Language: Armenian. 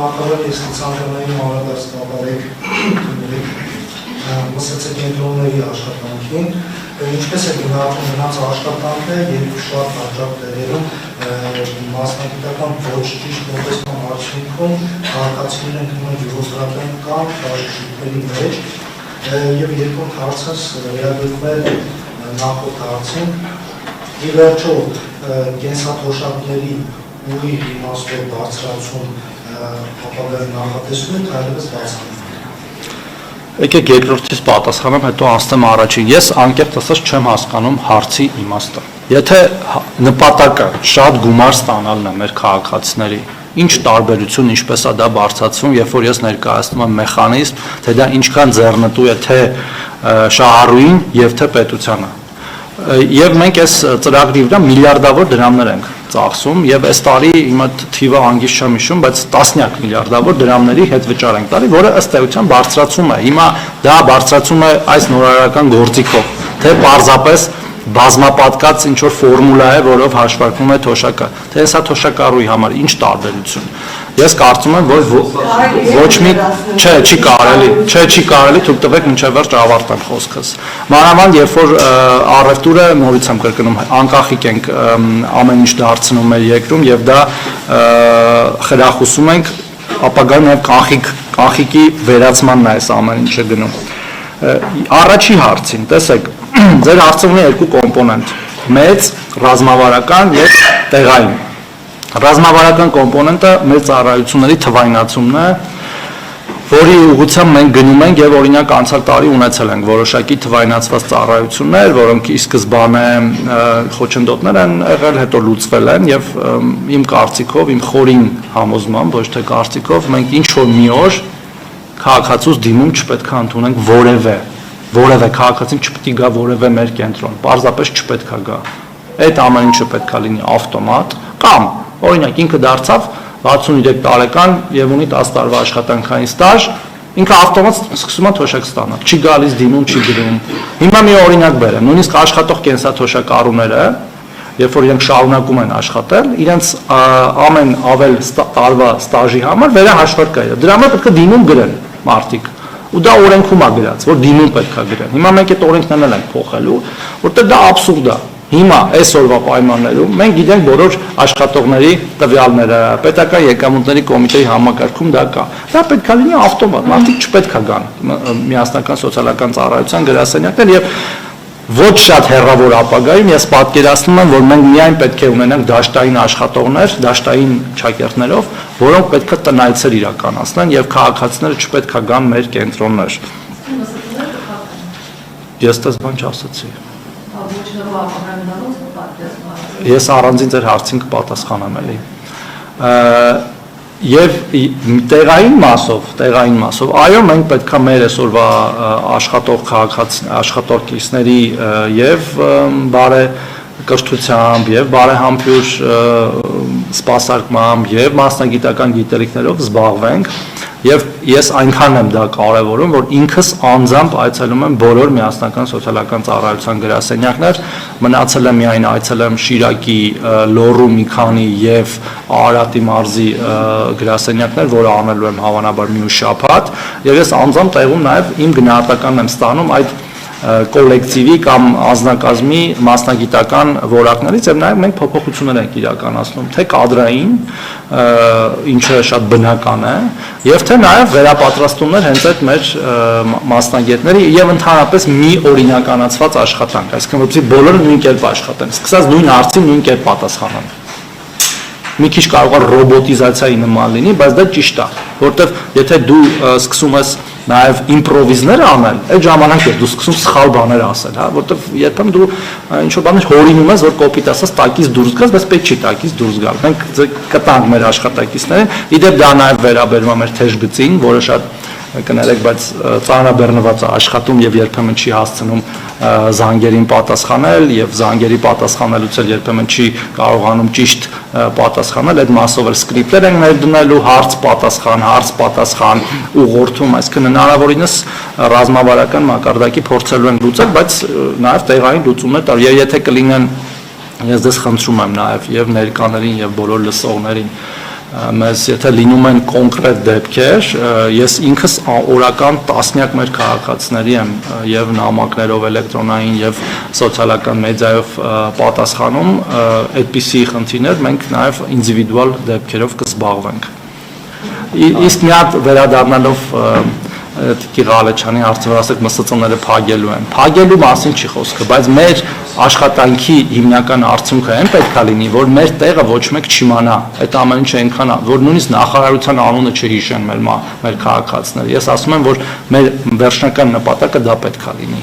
նախարար ես ցանկանում եմ անդրադառնալ մսացե կենտրոնների աշխատանքին, ինչպես է գնահատում նրանց աշխատանքը եւ շատ հաջող դերերում մասնագիտական ոչ ճիշտ մոտեցման արդյունքում քաղաքացիներն ընկնում յուրոստատական կամ շփումների մեջ եւ երկրորդ հարցս վերաբերում է նախորդ հարցին ի վերջո կենսաթոշակների ուղի իմաստով բարձրացում ապագայի նախատեսում է այլևս բացառում։ Եկեք երկրորդից պատասխանեմ, հետո անցնեմ առաջին։ Ես անկեղծ ասած չեմ հասկանում հարցի իմաստը։ Եթե նպատակը շատ գումար ստանալն է մեր քաղաքացիների, ինչ տարբերություն, ինչպես է դա բարձրացվում, երբ որ ես ներկայացնում եմ մեխանիզմ, թե դա ինչքան ձեռնտու է թե շահառուին եւ թե պետությանը։ Եվ մենք այս ծրագրի վրա միլիարդավոր դրամներ ենք ծախսում եւ այս տարի հիմա թիվը անգից չեմ հիշում, բայց տասնյակ միլիարդավոր դրամների հետ վճար ենք տալի, որը ըստ էության բարձրացում է։ Հիմա դա բարձրացում է այս նորարարական գործիքով, թե պարզապես բազմապատկած ինչ որ ֆորմուլա է, որով հաշվարկվում է թոշակը, թե սա թոշակառուի համար ինչ տարբերություն։ Ես կարծում եմ, որ ոչ մի չի կարելի, թույլ տվեք մինչև վերջ ավարտեմ խոսքս։ Մանավանդ երբ որ առևտուրը նորից եմ կրկնում, անկախիկ ենք ամեն ինչ դարձնում մեր երկրում եւ դա խրախուսում ենք ապագայում նաեւ կանխիկի վերացմանն է այս ամեն ինչը գնում։ Առաջի հարցին, տեսեք, ձեր հարցը ունի երկու կոմպոնենտ՝ մեծ ռազմավարական եւ տեղային։ Ռազմավարական կոմպոնենտը մեր ծառայությունների թվայնացումն է, որի ուղղությամբ մենք գնում ենք եւ օրինակ անցյալ տարի ունեցել ենք որոշակի թվայնացված ծառայություններ, որոնք ի սկզբանե խոչընդոտներ են եղել, հետո լուծվել են եւ իմ կարծիքով, իմ խորին համոզմամբ, ոչ թե կարծիքով, մենք ինչ որ մի օր քաղաքացուց դիմում չպետք է ընդունենք որևէ քաղաքացին չպետք է գա որևէ մեր կենտրոն, պարզապես չպետք է գա։ Այդ ամեն ինչը պետք է լինի ավտոմատ կամ օրինակ ինքը դարձավ 63 տարեկան եւ ունի 10 տարվա աշխատանքային ստաժ, ինքը ավտոմատ սկսում է թոշակ ստանալ, չի գալիս դիմում, չի գրում։ Հիմա մի օրինակ բերեմ, նույնիսկ աշխատող կենսաթոշակառուները, երբ որ իրենք շարունակում են աշխատել, իրենց ամեն ավել տարվա ստաժի համար վերահաշվարկ կա։ Դրա համար պետք է դիմում գրեն մարդիկ։ Ու դա օրենքում է գրած, որ դիմում պետք է գրեն։ Հիմա մենք այդ օրենքներն ենք փոխելու, որտեղ դա աբսուրդ է։ Հիմա այսօրվա պայմաններում մենք գիտենք բոլոր աշխատողների տվյալները, պետական եկամուտների կոմիտեի համակարգում դա կա։ Դա պետք է լինի ավտոմատ, մարդիկ չպետք է գան միասնական սոցիալական ծառայության գրասենյակներ եւ ոչ շատ հեռավոր ապագայում ես պատկերացնում եմ, որ մենք միայն պետք է ունենանք դաշտային աշխատողներ, դաշտային ճակերտներով, որոնք պետք է տնայցեր իրականացնեն եւ քաղաքացիները չպետք է գան մեր կենտրոններ։ Ես դες բան չասացի։ Ես առանձին ձեր հարցին կպատասխանեմ էլի։ Եվ տեղային մասով, այո, մենք պետք է մեր այսօրվա աշխատողների եւ բարեկրթությամբ եւ բարեհամբույր սպասարկմամբ եւ մասնագիտական գիտելիքներով զբաղվենք եւ ես այնքան եմ դա կարեւորում, որ ինքս անձամբ այցելում եմ բոլոր միասնական սոցիալական ծառայության գրասենյակներ, մնացել է միայն այցելեմ Շիրակի, Լոռու մի քանի եւ Արարատի մարզի գրասենյակներ, որը անելու եմ հավանաբար մի շաբաթ, եւ ես անձամբ տեղում նաեւ իմ գնահատականն եմ ստանում այդ կոլեկտիվի կամ անձնակազմի մասնագիտական որակներից եւ նաեւ մենք փոփոխություններ ենք իրականացնում թե կադրային, ինչը շատ բնական է, եւ թե նաեւ վերապատրաստումներ հենց այդ մեր մասնագետների եւ ընդհանրապես մի օրինականացված աշխատանք, այսինքն որպեսզի բոլորը նույն կերպ աշխատեն, սկսած նույն հարցին նույն կերպ պատասխանեն։ Մի քիչ կարող է ռոբոտիզացիայի նման լինի, բայց դա ճիշտ է, որտեվ եթե դու սկսում ես նաև իմպրովիզներ անել, այդ ժամանակ ես դու սկսում սխալ բաներ ասել, հա, որտեվ երբեմն դու ինչ որ բաներ հորինում ես, որ կոպիտ ասած տակից դուրս գաս, բայց պետք չի տակից դուրս գալ։ Մենք կտանք մեր աշխատակիցներին, իդեպ դա նաև վերաբերում է մեր թեժ գծին, որը շատ կներեք, բայց ծանրաբեռնված է աշխատում եւ երբեմն չի հասցնում զանգերին պատասխանել եւ զանգերի պատասխանելուց էլ երբեմն չի կարողանում ճիշտ պատասխանել, այդ մասով էլ սկրիպտեր են ներդնելու, հարց պատասխան, ուղղորդում, այսինքն հնարավորինս ռազմավարական մակարդակի փորձելու են լուծել, բայց նաեւ տեղային լուծումներ տալ, եւ եթե կլինեն, ես դες խնդրում եմ նաեւ եւ ներկաներին եւ բոլոր լսողներին մեզ եթե լինում են կոնկրետ դեպքեր, ես ինքս օրական տասնյակ մեր քաղաքացիների եմ եւ նամակներով էլեկտրոնային եւ սոցիալական մեդիայով պատասխանում, այդպիսի խնդիրներ մենք նաեւ ինդիվիդուալ դեպքերով կզբաղվենք։ Իսկ մի հատ վերադառնալով Տիկի Ղալեչյանի հարցը, որ ասեք ՄՍԾ-ները փակելու են։ Փակելու մասին չի խոսքը, բայց մեր աշխատանքի հիմնական արդյունքը այն պետք է լինի, որ մեր տեղը ոչ մեկ չիմանա, այդ ամեն ինչը այնքան, որ նույնիսկ նախարարության անունը չհիշեն մեր քաղաքացիները։ Ես ասում եմ, որ մեր վերջնական նպատակը դա պետք է լինի։